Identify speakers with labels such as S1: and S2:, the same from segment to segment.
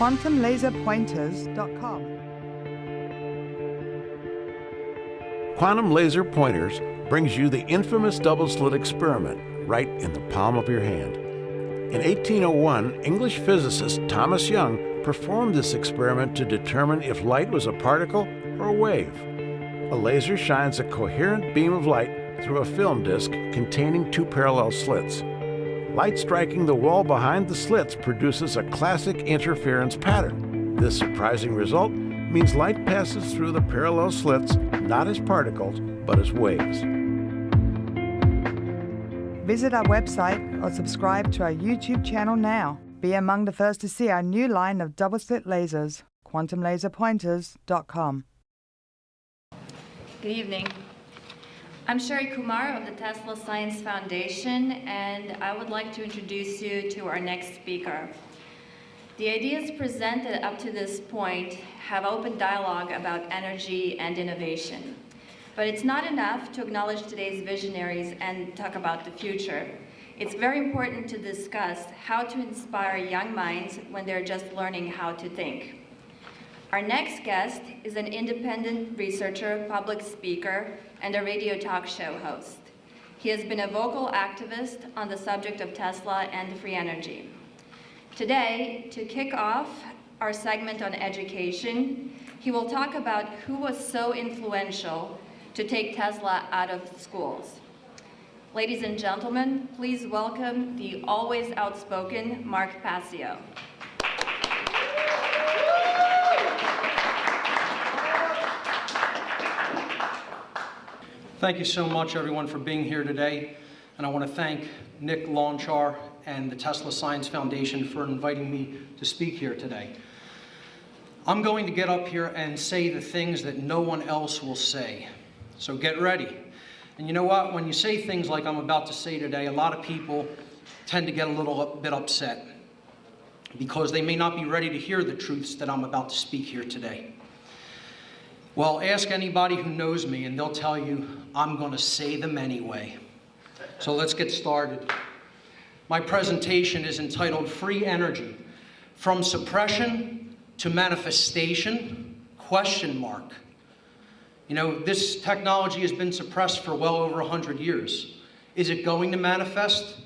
S1: quantumlaserpointers.com.
S2: Quantum Laser Pointers brings you the infamous double-slit experiment right in the palm of your hand. In 1801, English physicist Thomas Young performed this experiment to determine if light was a particle or a wave. A laser shines a coherent beam of light through a film disc containing two parallel slits. Light striking the wall behind the slits produces a classic interference pattern. This surprising result means light passes through the parallel slits not as particles, but as waves.
S1: Visit our website or subscribe to our YouTube channel now. Be among the first to see our new line of double-slit lasers, quantumlaserpointers.com.
S3: Good evening. I'm Sherry Kumar of the Tesla Science Foundation, and I would like to introduce you to our next speaker. The ideas presented up to this point have open dialogue about energy and innovation. But it's not enough to acknowledge today's visionaries and talk about the future. It's very important to discuss how to inspire young minds when they're just learning how to think. Our next guest is an independent researcher, public speaker, and a radio talk show host. He has been a vocal activist on the subject of Tesla and free energy. Today, to kick off our segment on education, he will talk about who was so influential to take Tesla out of schools. Ladies and gentlemen, please welcome the always outspoken Mark Passio.
S4: Thank you so much, everyone, for being here today. And I want to thank Nick Launchar and the Tesla Science Foundation for inviting me to speak here today. I'm going to get up here and say the things that no one else will say. So get ready. And you know what? When you say things like I'm about to say today, a lot of people tend to get a little bit upset because they may not be ready to hear the truths that I'm about to speak here today. Well, ask anybody who knows me and they'll tell you I'm going to say them anyway. So let's get started. My presentation is entitled Free Energy, From Suppression to Manifestation, ? You know, this technology has been suppressed for well over 100 years. Is it going to manifest?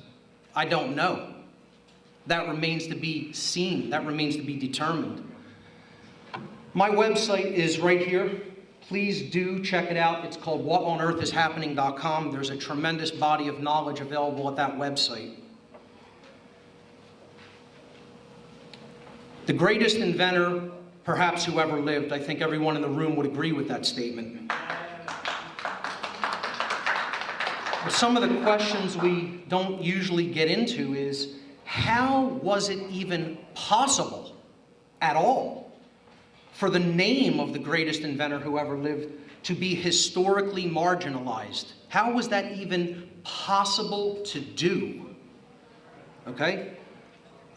S4: I don't know. That remains to be seen. That remains to be determined. My website is right here. Please do check it out. It's called whatonearthishappening.com. There's a tremendous body of knowledge available at that website. The greatest inventor, perhaps who ever lived. I think everyone in the room would agree with that statement. But some of the questions we don't usually get into is, how was it even possible at all for the name of the greatest inventor who ever lived to be historically marginalized? How was that even possible to do? Okay?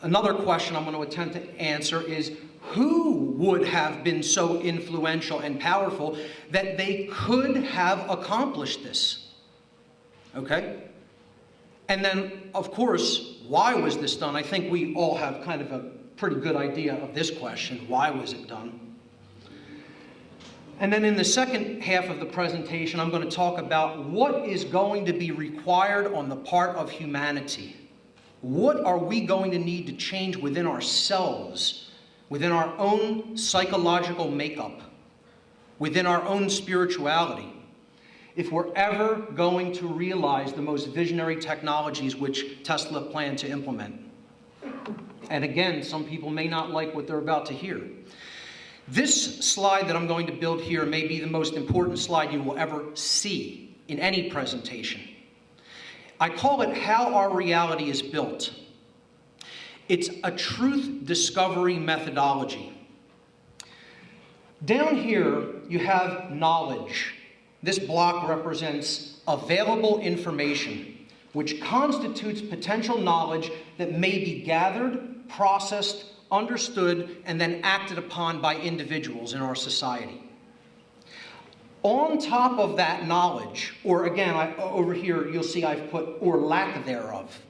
S4: Another question I'm going to attempt to answer is, who would have been so influential and powerful that they could have accomplished this? Okay? And then, of course, why was this done? I think we all have kind of a pretty good idea of this question. Why was it done? And then in the second half of the presentation, I'm going to talk about what is going to be required on the part of humanity. What are we going to need to change within ourselves, within our own psychological makeup, within our own spirituality, if we're ever going to realize the most visionary technologies which Tesla planned to implement? And again, some people may not like what they're about to hear. This slide that I'm going to build here may be the most important slide you will ever see in any presentation. I call it How Our Reality is Built. It's a truth discovery methodology. Down here, you have knowledge. This block represents available information, which constitutes potential knowledge that may be gathered, processed, understood, and then acted upon by individuals in our society. On top of that knowledge, or again, over here, you'll see I've put or lack thereof,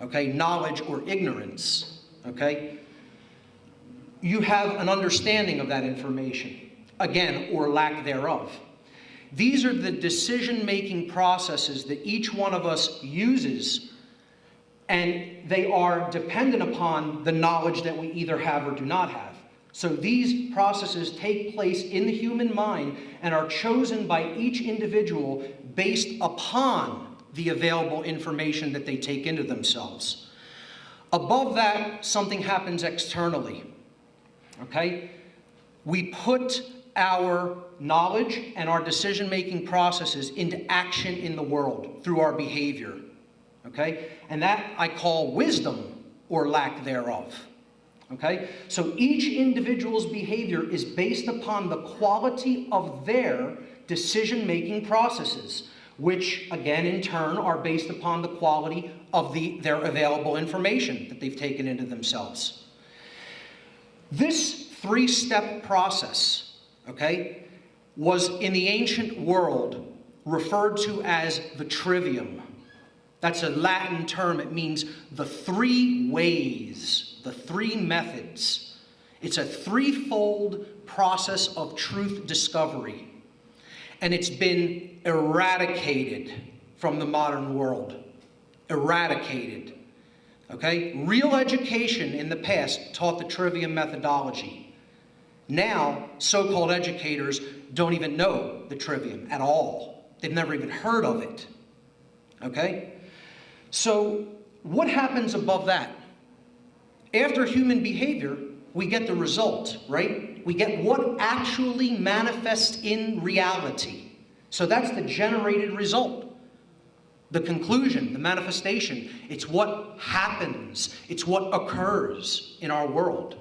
S4: okay, knowledge or ignorance, okay? you have an understanding of that information, again, or lack thereof. These are the decision-making processes that each one of us uses, and they are dependent upon the knowledge that we either have or do not have. So these processes take place in the human mind and are chosen by each individual based upon the available information that they take into themselves. Above that, something happens externally, okay? We put our knowledge and our decision-making processes into action in the world through our behavior, okay? And that I call wisdom or lack thereof, okay? So each individual's behavior is based upon the quality of their decision-making processes, which again in turn are based upon the quality of their available information that they've taken into themselves. This three-step process, okay, was in the ancient world referred to as the trivium. That's a Latin term. It means the three ways, the three methods. It's a threefold process of truth discovery. And it's been eradicated from the modern world. Eradicated. Okay? Real education in the past taught the trivium methodology. Now, so-called educators don't even know the trivium at all. They've never even heard of it. Okay? So, what happens above that? After human behavior, we get the result, right? We get what actually manifests in reality. So that's the generated result. The conclusion, the manifestation, it's what happens. It's what occurs in our world,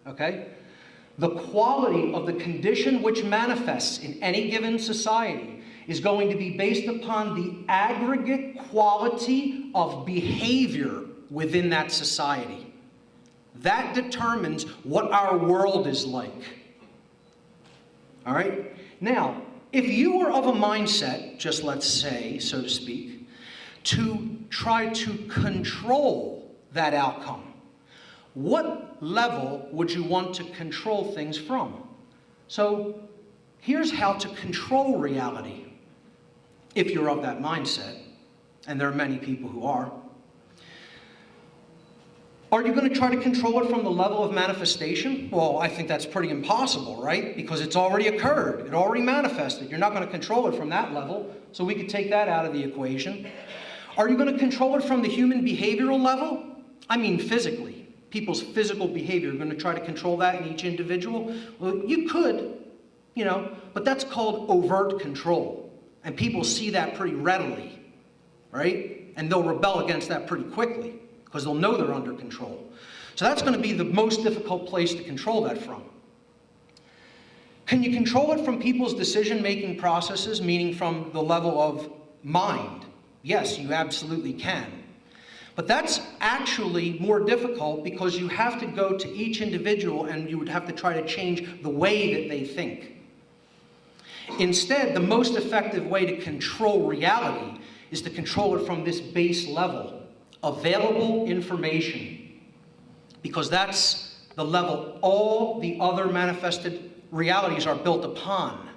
S4: okay? The quality of the condition which manifests in any given society is going to be based upon the aggregate quality of behavior within that society. That determines what our world is like. All right? Now, if you were of a mindset, just let's say, so to speak, to try to control that outcome, what level would you want to control things from? So, here's how to control reality, if you're of that mindset, and there are many people who are. Are you going to try to control it from the level of manifestation? Well, I think that's pretty impossible, right? Because it's already occurred. It already manifested. You're not going to control it from that level, so we could take that out of the equation. Are you going to control it from the human behavioral level? I mean physically. People's physical behavior. You're going to try to control that in each individual? Well, you could, but that's called overt control. And people see that pretty readily, right? And they'll rebel against that pretty quickly, because they'll know they're under control. So that's going to be the most difficult place to control that from. Can you control it from people's decision-making processes, meaning from the level of mind? Yes, you absolutely can. But that's actually more difficult because you have to go to each individual and you would have to try to change the way that they think. Instead, the most effective way to control reality is to control it from this base level. Available information, because that's the level all the other manifested realities are built upon.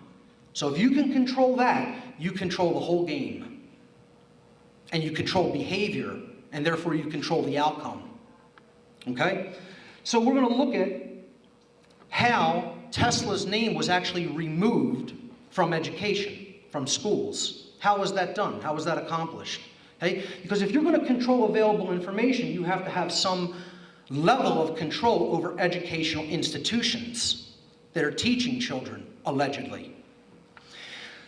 S4: So if you can control that, you control the whole game. And you control behavior, and therefore you control the outcome. Okay? So we're going to look at how Tesla's name was actually removed from education, from schools. How was that done? How was that accomplished? Okay? Because if you're going to control available information, you have to have some level of control over educational institutions that are teaching children, allegedly.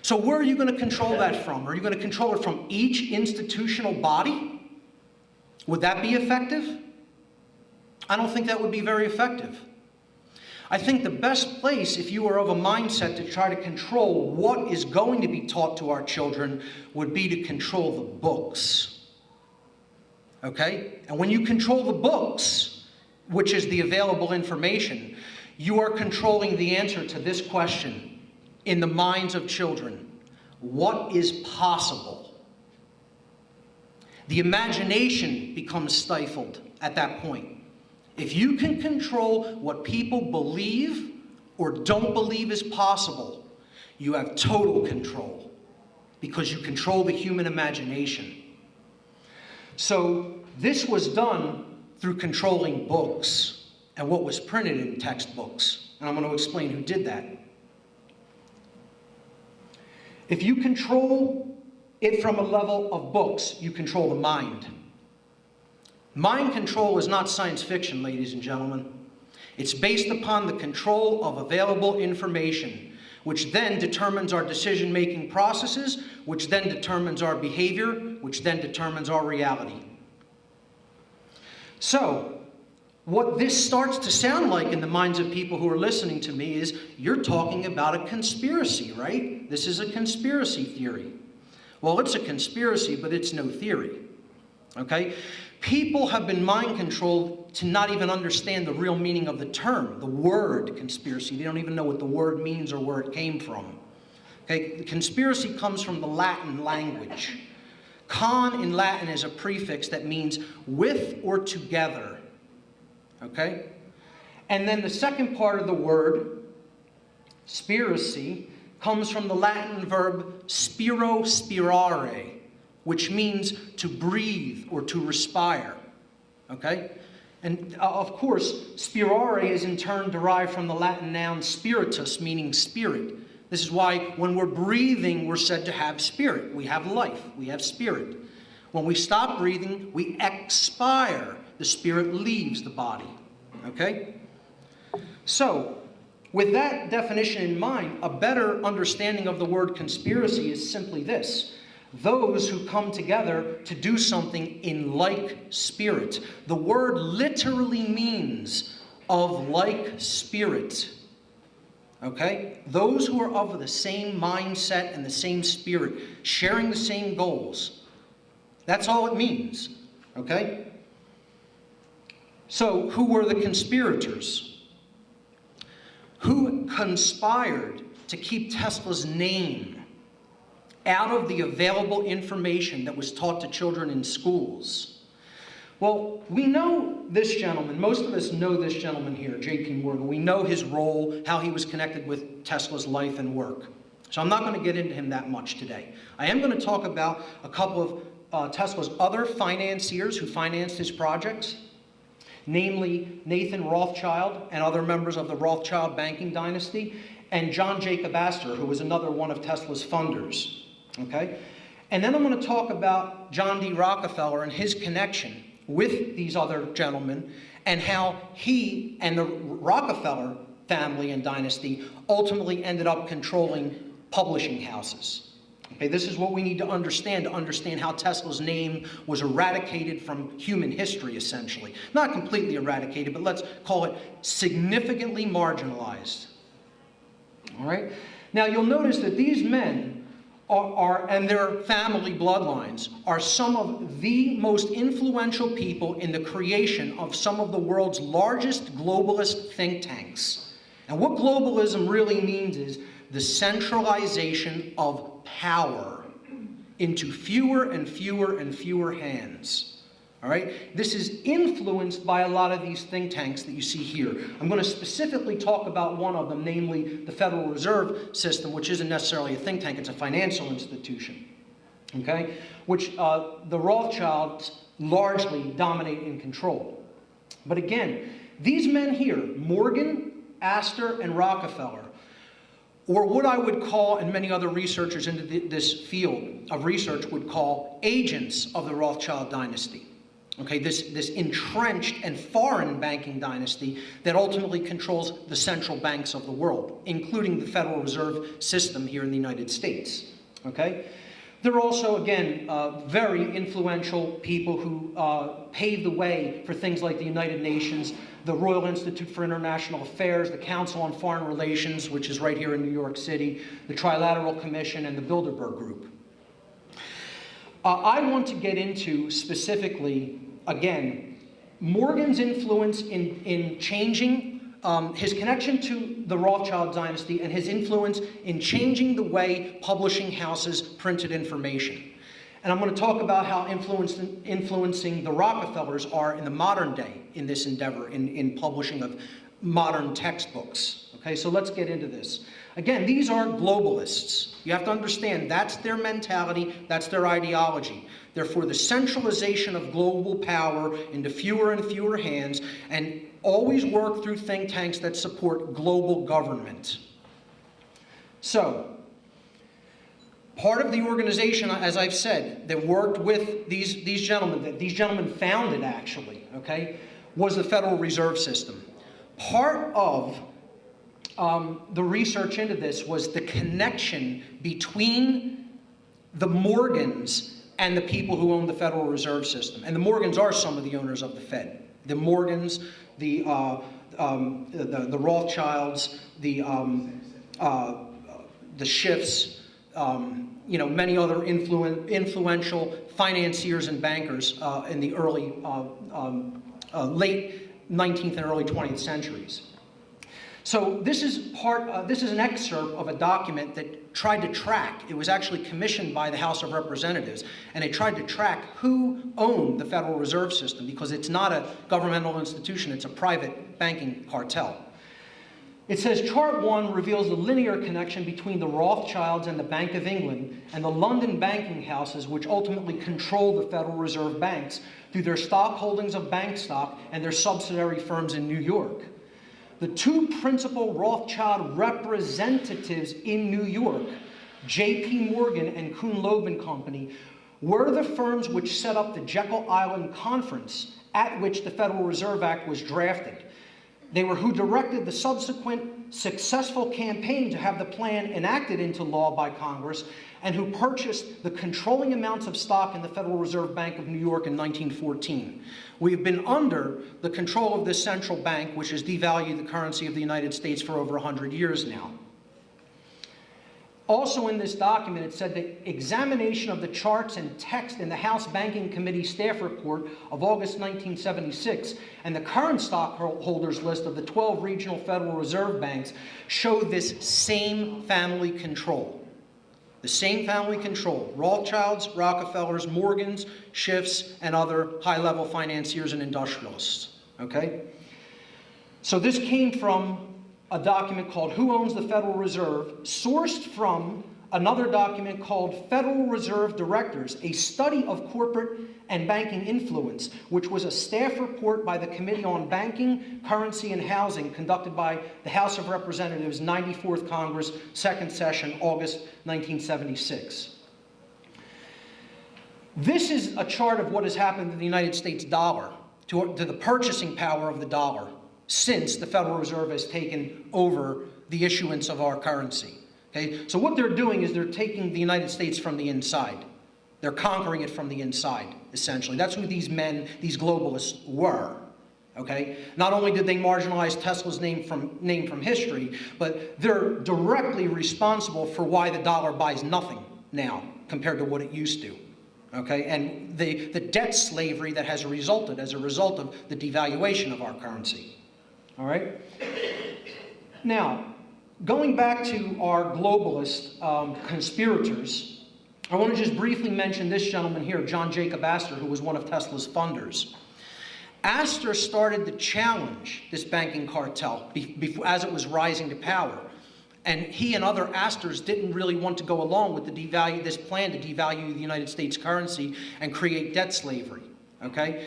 S4: So where are you going to control that from? Are you going to control it from each institutional body? Would that be effective? I don't think that would be very effective. I think the best place, if you are of a mindset to try to control what is going to be taught to our children, would be to control the books. Okay? And when you control the books, which is the available information, you are controlling the answer to this question in the minds of children. What is possible? The imagination becomes stifled at that point. If you can control what people believe or don't believe is possible, you have total control, because you control the human imagination. So this was done through controlling books and what was printed in textbooks. And I'm going to explain who did that. If you control it from a level of books, you control the mind. Mind control is not science fiction, ladies and gentlemen. It's based upon the control of available information, which then determines our decision-making processes, which then determines our behavior, which then determines our reality. So, what this starts to sound like in the minds of people who are listening to me is, you're talking about a conspiracy, right? This is a conspiracy theory. Well, it's a conspiracy, but it's no theory, okay? People have been mind controlled to not even understand the real meaning of the term, the word conspiracy. They don't even know what the word means or where it came from. Okay? The conspiracy comes from the Latin language. Con in Latin is a prefix that means with or together. Okay? And then the second part of the word, spiracy, comes from the Latin verb spiro spirare, which means to breathe or to respire. Okay? And of course, spirare is in turn derived from the Latin noun spiritus, meaning spirit. This is why when we're breathing, we're said to have spirit. We have life. We have spirit. When we stop breathing, we expire. The spirit leaves the body. Okay? So, with that definition in mind, a better understanding of the word conspiracy is simply this: those who come together to do something in like spirit. The word literally means of like spirit. Okay? Those who are of the same mindset and the same spirit, sharing the same goals. That's all it means. Okay? So, who were the conspirators? Who conspired to keep Tesla's name out of the available information that was taught to children in schools? Well, we know this gentleman. Most of us know this gentleman here, J.P. Morgan. We know his role, how he was connected with Tesla's life and work. So I'm not going to get into him that much today. I am going to talk about a couple of Tesla's other financiers who financed his projects, namely Nathan Rothschild and other members of the Rothschild banking dynasty, and John Jacob Astor, who was another one of Tesla's funders. Okay? And then I'm going to talk about John D. Rockefeller and his connection with these other gentlemen, and how he and the Rockefeller family and dynasty ultimately ended up controlling publishing houses. Okay, this is what we need to understand how Tesla's name was eradicated from human history, essentially. Not completely eradicated, but let's call it significantly marginalized. All right? Now, you'll notice that these men and their family bloodlines are some of the most influential people in the creation of some of the world's largest globalist think tanks. And what globalism really means is the centralization of power into fewer and fewer and fewer hands. All right? This is influenced by a lot of these think tanks that you see here. I'm going to specifically talk about one of them, namely the Federal Reserve System, which isn't necessarily a think tank, it's a financial institution. Okay? Which the Rothschilds largely dominate and control. But again, these men here, Morgan, Astor, and Rockefeller, or what I would call, and many other researchers into this field of research would call, agents of the Rothschild dynasty. Okay, this entrenched and foreign banking dynasty that ultimately controls the central banks of the world, including the Federal Reserve System here in the United States. Okay? They're also, again, very influential people who paved the way for things like the United Nations, the Royal Institute for International Affairs, the Council on Foreign Relations, which is right here in New York City, the Trilateral Commission, and the Bilderberg Group. I want to get into specifically, again, Morgan's influence in changing his connection to the Rothschild dynasty and his influence in changing the way publishing houses printed information. And I'm going to talk about how influencing the Rockefellers are in the modern day in this endeavor, in publishing of modern textbooks. Okay, so let's get into this. Again, these are globalists. You have to understand that's their mentality, that's their ideology. They're for the centralization of global power into fewer and fewer hands, and always work through think tanks that support global government. So, part of the organization, as I've said, that worked with these gentlemen, that these gentlemen founded actually, okay, was the Federal Reserve System. Part of the research into this was the connection between the Morgans and the people who own the Federal Reserve System. And the Morgans are some of the owners of the Fed. The Morgans, the Rothschilds, the Schiffs, many other influential financiers and bankers in the early, late 19th and early 20th centuries. So this is an excerpt of a document that tried to track. It was actually commissioned by the House of Representatives, and it tried to track who owned the Federal Reserve System, because it's not a governmental institution, it's a private banking cartel. It says, Chart 1 reveals the linear connection between the Rothschilds and the Bank of England and the London banking houses, which ultimately control the Federal Reserve banks through their stock holdings of bank stock and their subsidiary firms in New York. The two principal Rothschild representatives in New York, J.P. Morgan and Kuhn Loeb and Company, were the firms which set up the Jekyll Island Conference, at which the Federal Reserve Act was drafted. They were who directed the subsequent successful campaign to have the plan enacted into law by Congress, and who purchased the controlling amounts of stock in the Federal Reserve Bank of New York in 1914. We've been under the control of this central bank, which has devalued the currency of the United States for over 100 years now. Also in this document, it said the examination of the charts and text in the House Banking Committee staff report of August 1976 and the current stockholders list of the 12 regional Federal Reserve banks show this same family control. The same family control: Rothschilds, Rockefellers, Morgans, Schiffs, and other high-level financiers and industrialists. Okay? So this came from a document called Who Owns the Federal Reserve, sourced from another document called Federal Reserve Directors, a study of corporate and banking influence, which was a staff report by the Committee on Banking, Currency, and Housing conducted by the House of Representatives, 94th Congress, second session, August 1976. This is a chart of what has happened to the United States dollar, to the purchasing power of the dollar, since the Federal Reserve has taken over the issuance of our currency. Okay? So what they're doing is they're taking the United States from the inside. They're conquering it from the inside, essentially. That's who these men, these globalists, were. Okay? Not only did they marginalize Tesla's name from history, but they're directly responsible for why the dollar buys nothing now compared to what it used to. Okay? And the debt slavery that has resulted as a result of the devaluation of our currency. All right? Now, going back to our globalist conspirators, I want to just briefly mention this gentleman here, John Jacob Astor, who was one of Tesla's funders. Astor started to challenge this banking cartel as it was rising to power. And he and other Astors didn't really want to go along with this plan to devalue the United States currency and create debt slavery. Okay?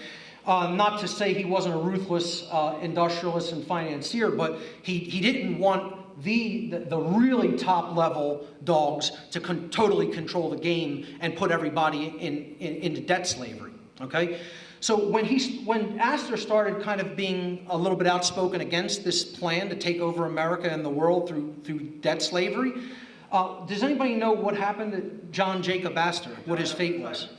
S4: Not to say he wasn't a ruthless industrialist and financier, but he didn't want the really top-level dogs to totally control the game and put everybody into debt slavery. Okay, so when Astor started kind of being a little bit outspoken against this plan to take over America and the world through debt slavery, does anybody know what happened to John Jacob Astor? What his fate was?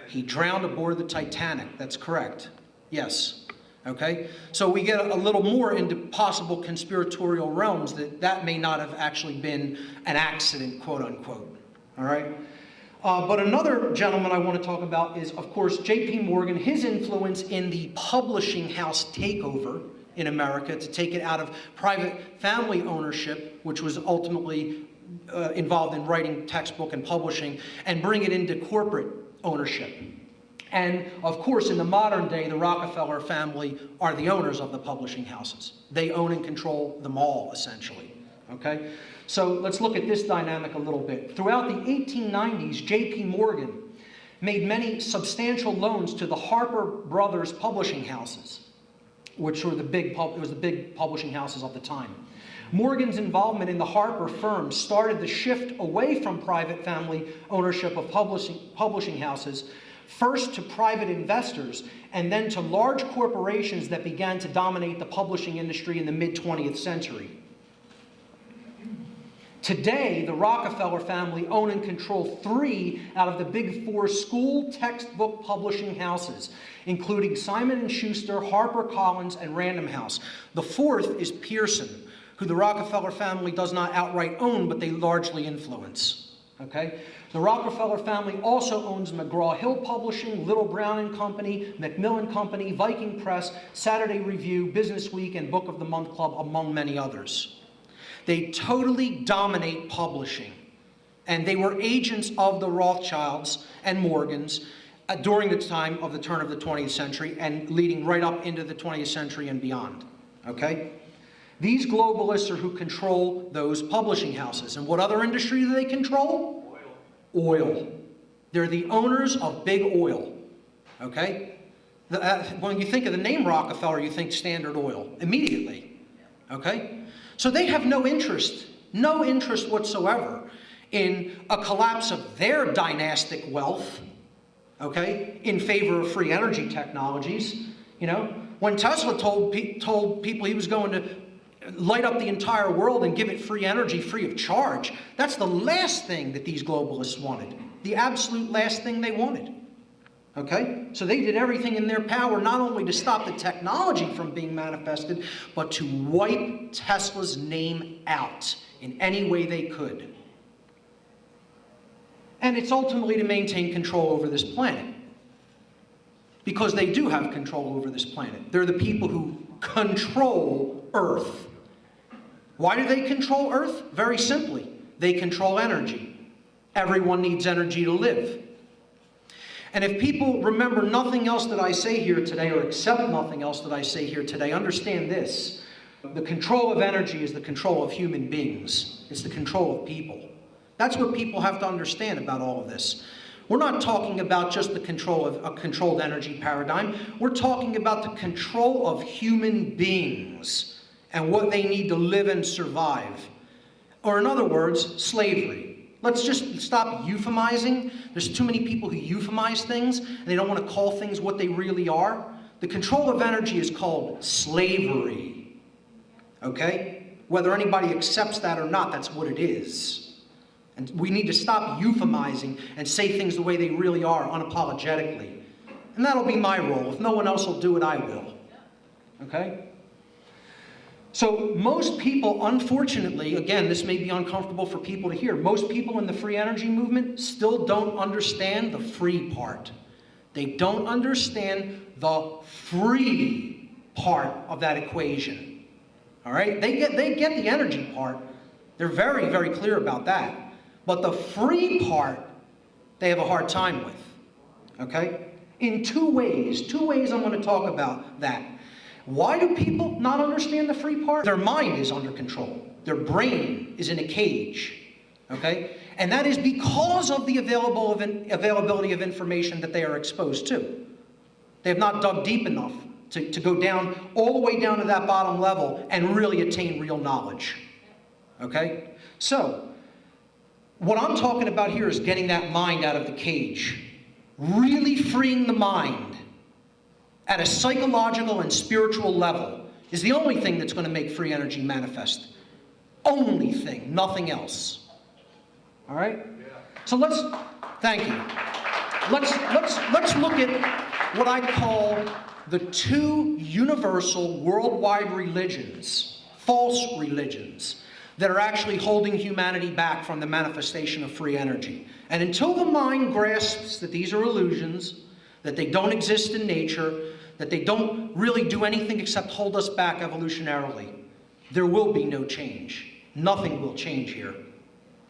S4: He drowned aboard the Titanic. That's correct. Yes. Okay? So we get a little more into possible conspiratorial realms that may not have actually been an accident, quote unquote. All right? But another gentleman I want to talk about is, of course, J.P. Morgan, his influence in the publishing house takeover in America to take it out of private family ownership, which was ultimately involved in writing textbook and publishing, and bring it into corporate ownership. And of course, in the modern day, the Rockefeller family are the owners of the publishing houses. They own and control them all, essentially. Okay? So let's look at this dynamic a little bit. Throughout the 1890s, J.P. Morgan made many substantial loans to the Harper Brothers publishing houses, which were the big publishing houses of the time. Morgan's involvement in the Harper firm started the shift away from private family ownership of publishing houses, first to private investors, and then to large corporations that began to dominate the publishing industry in the mid-20th century. Today, the Rockefeller family own and control 3 out of the big 4 school textbook publishing houses, including Simon & Schuster, HarperCollins, and Random House. The 4th is Pearson, who the Rockefeller family does not outright own, but they largely influence. Okay? The Rockefeller family also owns McGraw-Hill Publishing, Little Brown & Company, Macmillan Company, Viking Press, Saturday Review, Business Week, and Book of the Month Club, among many others. They totally dominate publishing, and they were agents of the Rothschilds and Morgans during the time of the turn of the 20th century and leading right up into the 20th century and beyond. Okay? These globalists are who control those publishing houses. And what other industry do they control? Oil. They're the owners of big oil. Okay? When you think of the name Rockefeller, you think Standard Oil immediately. Okay? So they have no interest whatsoever in a collapse of their dynastic wealth, okay, in favor of free energy technologies. You know, when Tesla told people he was going to light up the entire world and give it free energy free of charge, that's the last thing that these globalists wanted. The absolute last thing they wanted. Okay? So they did everything in their power not only to stop the technology from being manifested, but to wipe Tesla's name out in any way they could. And it's ultimately to maintain control over this planet. Because they do have control over this planet. They're the people who control Earth. Why do they control Earth? Very simply, they control energy. Everyone needs energy to live. And if people remember nothing else that I say here today, or accept nothing else that I say here today, understand this. The control of energy is the control of human beings. It's the control of people. That's what people have to understand about all of this. We're not talking about just the control of a controlled energy paradigm. We're talking about the control of human beings and what they need to live and survive. Or in other words, slavery. Let's just stop euphemizing. There's too many people who euphemize things, and they don't want to call things what they really are. The control of energy is called slavery. Okay? Whether anybody accepts that or not, that's what it is. And we need to stop euphemizing and say things the way they really are, unapologetically. And that'll be my role. If no one else will do it, I will. Okay? So most people, unfortunately, again, this may be uncomfortable for people to hear, most people in the free energy movement still don't understand the free part. They don't understand the free part of that equation. All right? They get the energy part. They're very, very clear about that. But the free part, they have a hard time with. Okay? In two ways I'm going to talk about that. Why do people not understand the free part? Their mind is under control. Their brain is in a cage, okay? And that is because of the availability of information that they are exposed to. They have not dug deep enough to go down, all the way down to that bottom level and really attain real knowledge, okay? So, what I'm talking about here is getting that mind out of the cage, really freeing the mind at a psychological and spiritual level is the only thing that's going to make free energy manifest. Only thing, nothing else. All right? So thank you. Let's look at what I call the two universal worldwide religions, false religions, that are actually holding humanity back from the manifestation of free energy. And until the mind grasps that these are illusions, that they don't exist in nature, that they don't really do anything except hold us back evolutionarily, there will be no change. Nothing will change here.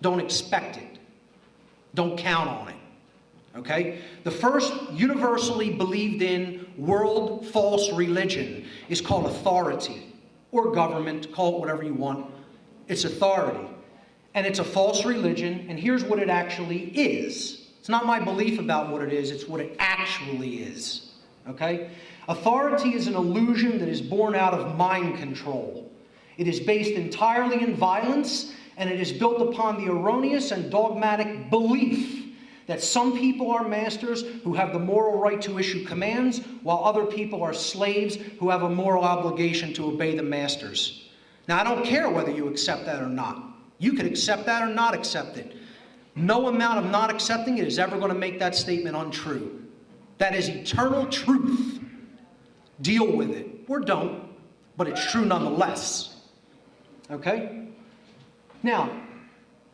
S4: Don't expect it. Don't count on it. Okay? The first universally believed in world false religion is called authority, or government, call it whatever you want. It's authority. And it's a false religion, and here's what it actually is. It's not my belief about what it is, it's what it actually is. Okay? Authority is an illusion that is born out of mind control. It is based entirely in violence, and it is built upon the erroneous and dogmatic belief that some people are masters who have the moral right to issue commands, while other people are slaves who have a moral obligation to obey the masters. Now, I don't care whether you accept that or not. You could accept that or not accept it. No amount of not accepting it is ever going to make that statement untrue. That is eternal truth. Deal with it, or don't, but it's true nonetheless. Okay? Now,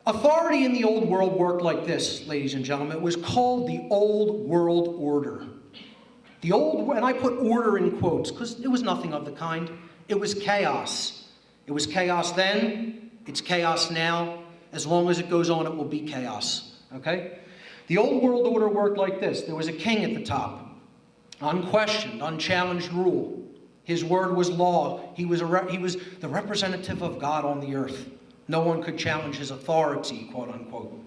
S4: authority in the old world worked like this, ladies and gentlemen. It was called the Old World Order. The old, and I put order in quotes because it was nothing of the kind. It was chaos. It was chaos then, it's chaos now. As long as it goes on, it will be chaos. Okay? The old world order worked like this. There was a king at the top. Unquestioned, unchallenged rule. His word was law. He was the representative of God on the earth. No one could challenge his authority, quote unquote.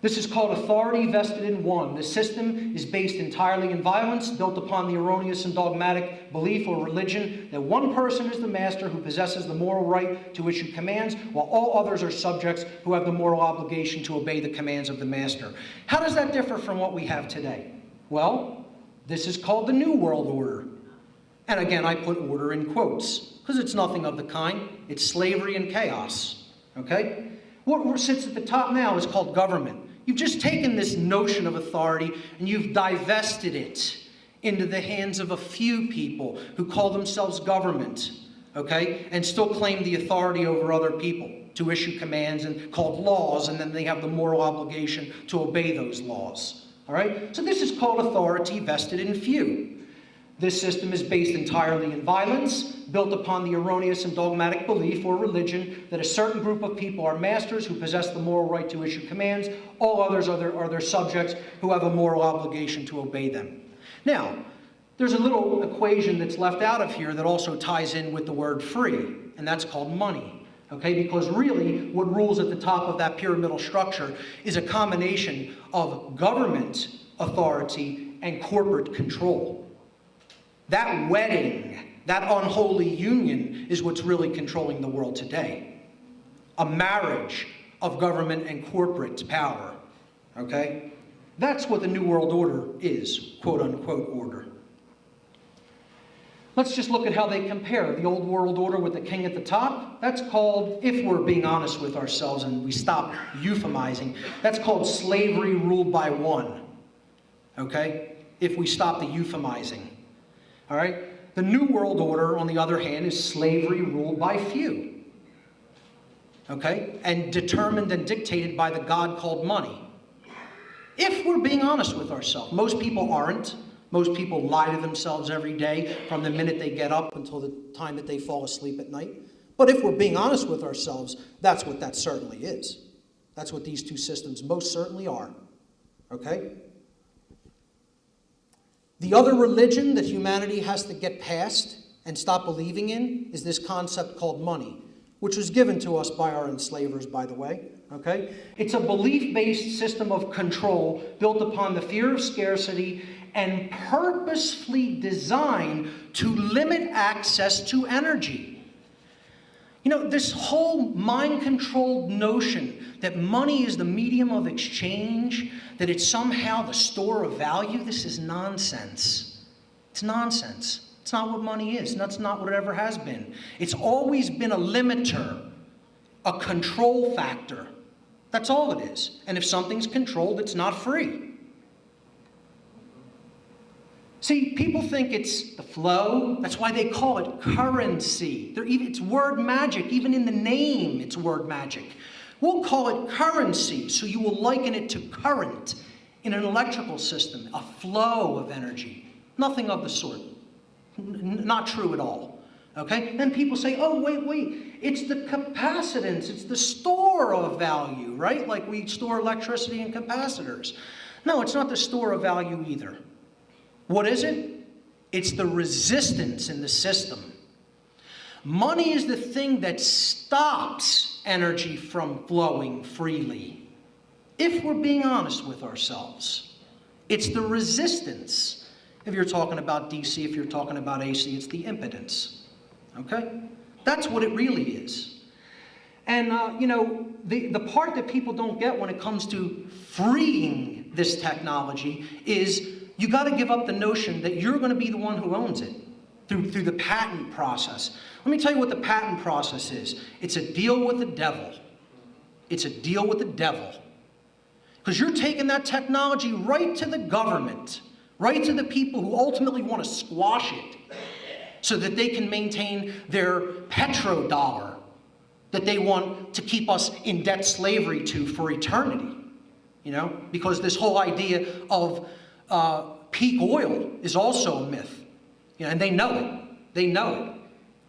S4: This is called authority vested in one. The system is based entirely in violence, built upon the erroneous and dogmatic belief or religion that one person is the master who possesses the moral right to issue commands, while all others are subjects who have the moral obligation to obey the commands of the master. How does that differ from what we have today? Well, this is called the New World Order. And again, I put order in quotes, because it's nothing of the kind. It's slavery and chaos. Okay? What sits at the top now is called government. You've just taken this notion of authority and you've divested it into the hands of a few people who call themselves government, okay, and still claim the authority over other people to issue commands and called laws, and then they have the moral obligation to obey those laws. All right? So this is called authority vested in few. This system is based entirely in violence, built upon the erroneous and dogmatic belief or religion that a certain group of people are masters who possess the moral right to issue commands. All others are their subjects who have a moral obligation to obey them. Now, there's a little equation that's left out of here that also ties in with the word free, and that's called money. Okay, because really what rules at the top of that pyramidal structure is a combination of government authority and corporate control. That wedding, that unholy union is what's really controlling the world today. A marriage of government and corporate power. Okay? That's what the New World Order is, quote unquote order. Let's just look at how they compare. The Old World Order with the king at the top, that's called, if we're being honest with ourselves and we stop euphemizing, that's called slavery ruled by one. Okay? If we stop the euphemizing. All right? The New World Order, on the other hand, is slavery ruled by few. Okay? And determined and dictated by the God called money. If we're being honest with ourselves. Most people aren't. Most people lie to themselves every day from the minute they get up until the time that they fall asleep at night. But if we're being honest with ourselves, that's what that certainly is. That's what these two systems most certainly are. Okay? The other religion that humanity has to get past and stop believing in is this concept called money, which was given to us by our enslavers, by the way. Okay? It's a belief-based system of control built upon the fear of scarcity and purposefully designed to limit access to energy. You know, this whole mind-controlled notion that money is the medium of exchange, that it's somehow the store of value, this is nonsense. It's nonsense. It's not what money is, and that's not what it ever has been. It's always been a limiter, a control factor. That's all it is. And if something's controlled, it's not free. See, people think it's the flow. That's why they call it currency. It's word magic. Even in the name, it's word magic. We'll call it currency, so you will liken it to current in an electrical system, a flow of energy. Nothing of the sort. Not true at all. Okay? Then people say, oh, wait, it's the capacitance. It's the store of value, right? Like we store electricity in capacitors. No, it's not the store of value either. What is it? It's the resistance in the system. Money is the thing that stops energy from flowing freely. If we're being honest with ourselves, it's the resistance. If you're talking about DC, if you're talking about AC, it's the impedance. Okay? That's what it really is. And, the part that people don't get when it comes to freeing this technology is you got to give up the notion that you're going to be the one who owns it through the patent process. Let me tell you what the patent process is. It's a deal with the devil. It's a deal with the devil. Because you're taking that technology right to the government, right to the people who ultimately want to squash it so that they can maintain their petrodollar that they want to keep us in debt slavery to for eternity. Because this whole idea of peak oil is also a myth. And they know it. They know it.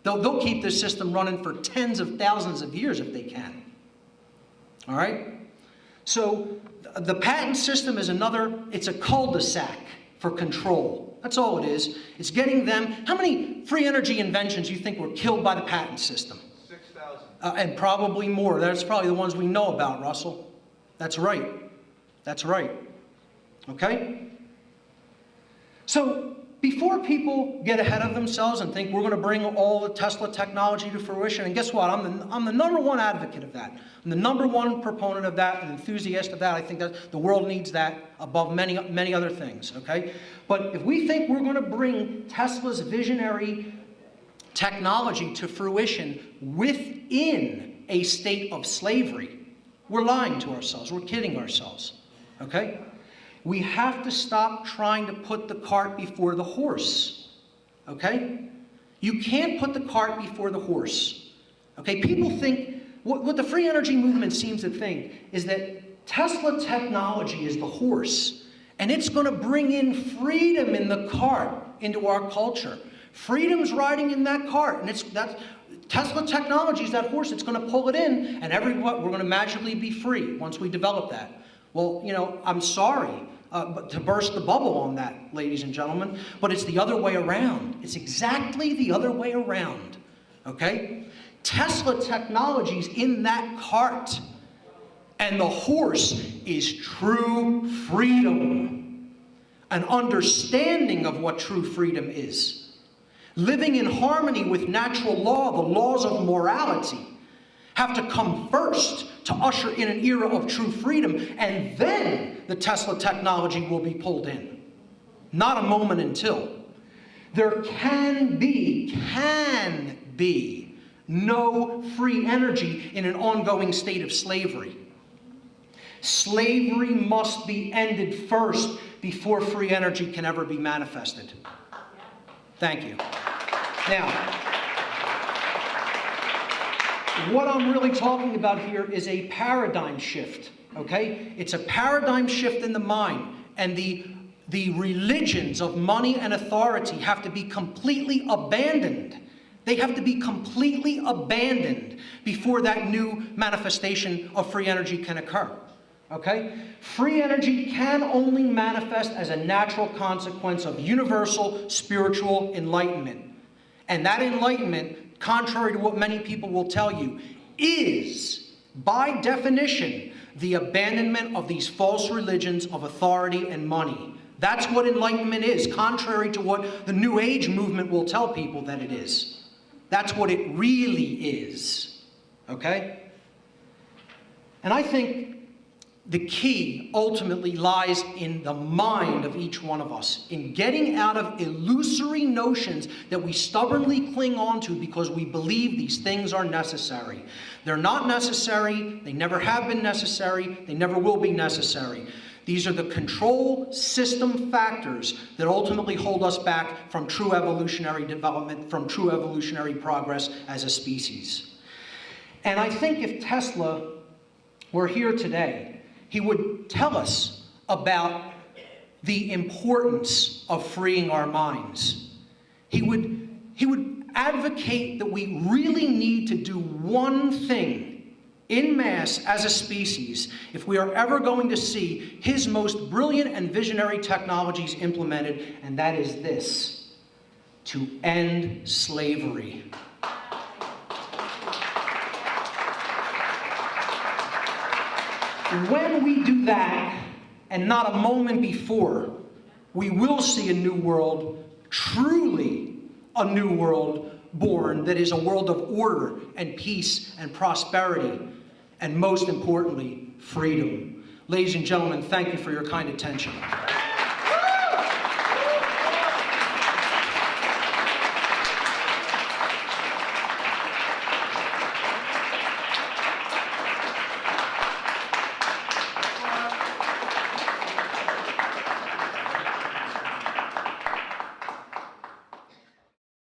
S4: They'll keep this system running for tens of thousands of years if they can. All right? So the patent system is it's a cul-de-sac for control. That's all it is. It's getting them. How many free energy inventions do you think were killed by the patent system?
S5: 6,000.
S4: And probably more. That's probably the ones we know about, Russell. That's right. That's right. Okay? So before people get ahead of themselves and think we're going to bring all the Tesla technology to fruition, and guess what? I'm the number one advocate of that. I'm the number one proponent of that, an enthusiast of that. I think that the world needs that above many, many other things, okay? But if we think we're going to bring Tesla's visionary technology to fruition within a state of slavery, we're lying to ourselves. We're kidding ourselves, okay? We have to stop trying to put the cart before the horse, okay? You can't put the cart before the horse, okay? People think, what the free energy movement seems to think is that Tesla technology is the horse, and it's going to bring in freedom in the cart into our culture. Freedom's riding in that cart, and Tesla technology is that horse. It's going to pull it in, and we're going to magically be free once we develop that. Well, I'm sorry to burst the bubble on that, ladies and gentlemen, but it's the other way around. It's exactly the other way around, okay? Tesla technology's in that cart, and the horse is true freedom, an understanding of what true freedom is. Living in harmony with natural law, the laws of morality, have to come first to usher in an era of true freedom, and then the Tesla technology will be pulled in. Not a moment until. There can be no free energy in an ongoing state of slavery. Slavery must be ended first before free energy can ever be manifested. Thank you. Now, what I'm really talking about here is a paradigm shift, okay? It's a paradigm shift in the mind, and the religions of money and authority have to be completely abandoned. They have to be completely abandoned before that new manifestation of free energy can occur, okay? Free energy can only manifest as a natural consequence of universal spiritual enlightenment. And that enlightenment, contrary to what many people will tell you, is, by definition, the abandonment of these false religions of authority and money. That's what enlightenment is, contrary to what the New Age movement will tell people that it is. That's what it really is, okay? And I think the key ultimately lies in the mind of each one of us, in getting out of illusory notions that we stubbornly cling on to because we believe these things are necessary. They're not necessary, they never have been necessary, they never will be necessary. These are the control system factors that ultimately hold us back from true evolutionary development, from true evolutionary progress as a species. And I think if Tesla were here today, he would tell us about the importance of freeing our minds. He would advocate that we really need to do one thing in mass as a species if we are ever going to see his most brilliant and visionary technologies implemented, and that is this: to end slavery. When we do that, and not a moment before, we will see a new world, truly a new world born that is a world of order and peace and prosperity, and most importantly, freedom. Ladies and gentlemen, thank you for your kind attention.